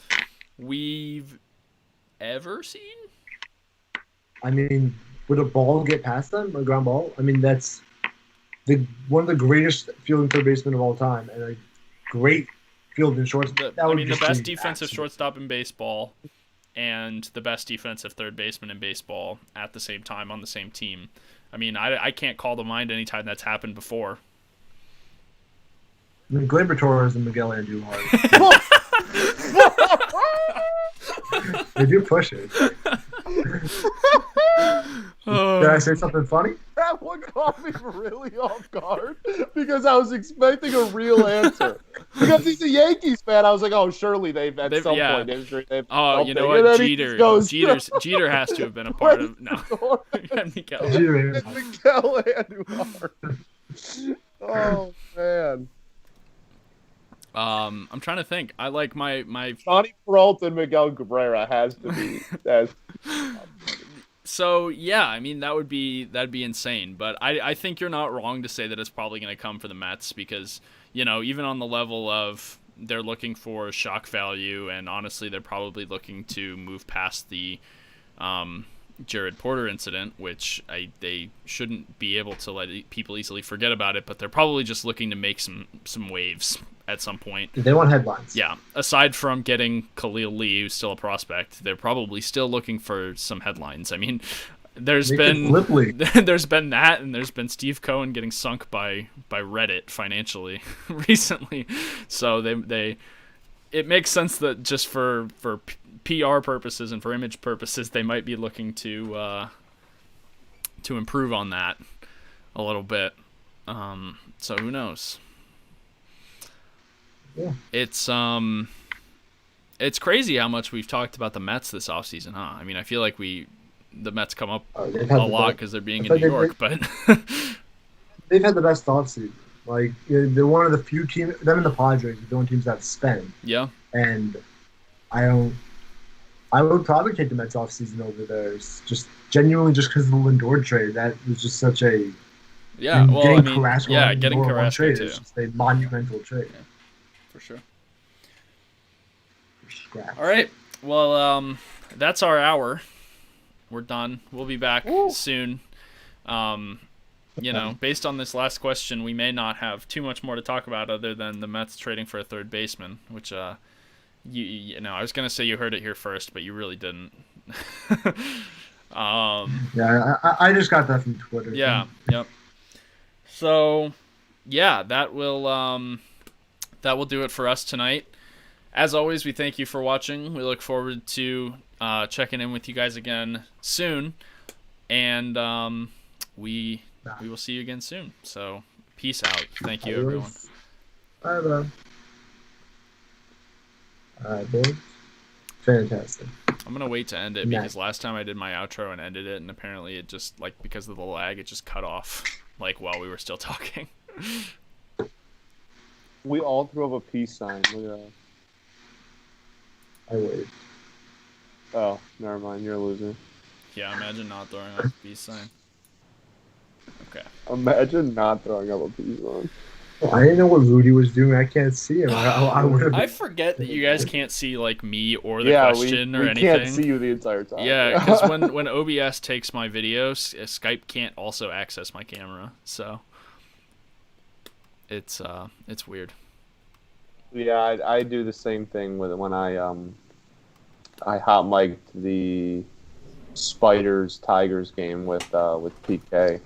we've ever seen. I mean, would a ball get past them, a ground ball? I mean, that's one of the greatest fielding third basemen of all time, and a great fielding shortstop. The best defensive shortstop in baseball, and the best defensive third baseman in baseball at the same time on the same team. I mean, I can't call to mind any time that's happened before. I mean, Gleyber Torres and Miguel Andujar. They do push it. Did I say something funny? That one caught me really off guard because I was expecting a real answer. Because he's a Yankees fan, I was like, "Oh, surely they've at some point in history." Oh, you know what? Jeter has to have been a part of. No, Miguel Andujar. Oh man. I'm trying to think. I like my Johnny Peralta and Miguel Cabrera has to be. So yeah, I mean that'd be insane. But I think you're not wrong to say that it's probably going to come for the Mets because even on the level of they're looking for shock value, and honestly they're probably looking to move past the Jared Porter incident, which they shouldn't be able to let people easily forget about it. But they're probably just looking to make some waves at some point. They want headlines. Yeah. Aside from getting Khalil Lee, who's still a prospect, they're probably still looking for some headlines. I mean, there's been that, and there's been Steve Cohen getting sunk by Reddit financially recently. So it makes sense that just for PR purposes and for image purposes, they might be looking to improve on that a little bit. So who knows? Yeah. It's crazy how much we've talked about the Mets this offseason, huh? I mean, I feel like the Mets come up a lot because they're being in New York, but they've had the best offseason. Like, they're one of the few teams, them and the Padres, the only teams that spend. Yeah. And I would probably take the Mets offseason over theirs, just genuinely just because of the Lindor trade. That was just such a getting Carrasco trade too. It's just a monumental trade. Yeah, for sure. All right. Well, that's our hour. We're done. We'll be back soon. Based on this last question, we may not have too much more to talk about other than the Mets trading for a third baseman, which I was going to say you heard it here first, but you really didn't. I just got that from Twitter. Yeah. Yep. So, yeah, that will do it for us tonight. As always, we thank you for watching. We look forward to checking in with you guys again soon, and we will see you again soon. So, peace out. Thank you, everyone. Bye-bye. All right, boys. Fantastic. I'm going to wait to end it because last time I did my outro and ended it, and apparently it just, because of the lag, it just cut off, while we were still talking. We all threw up a peace sign. Look at that. I wait. Oh, never mind. You're a loser. Yeah, imagine not throwing up a peace sign. Okay. Imagine not throwing up a peace sign. I didn't know what Rudy was doing. I can't see him. I forget that you guys can't see me or the question or anything. We can't see you the entire time. Yeah, because when OBS takes my videos, Skype can't also access my camera, so it's weird. Yeah, I do the same thing with when I HotMic'd the Spiders Tigers game with PK.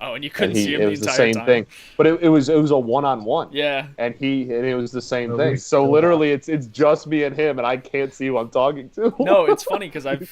Oh, and you couldn't see him the entire time. It was the same thing, but it was a 1-on-1. Yeah, and it was the same thing. So literally, it's just me and him, and I can't see who I'm talking to. No, it's funny because I've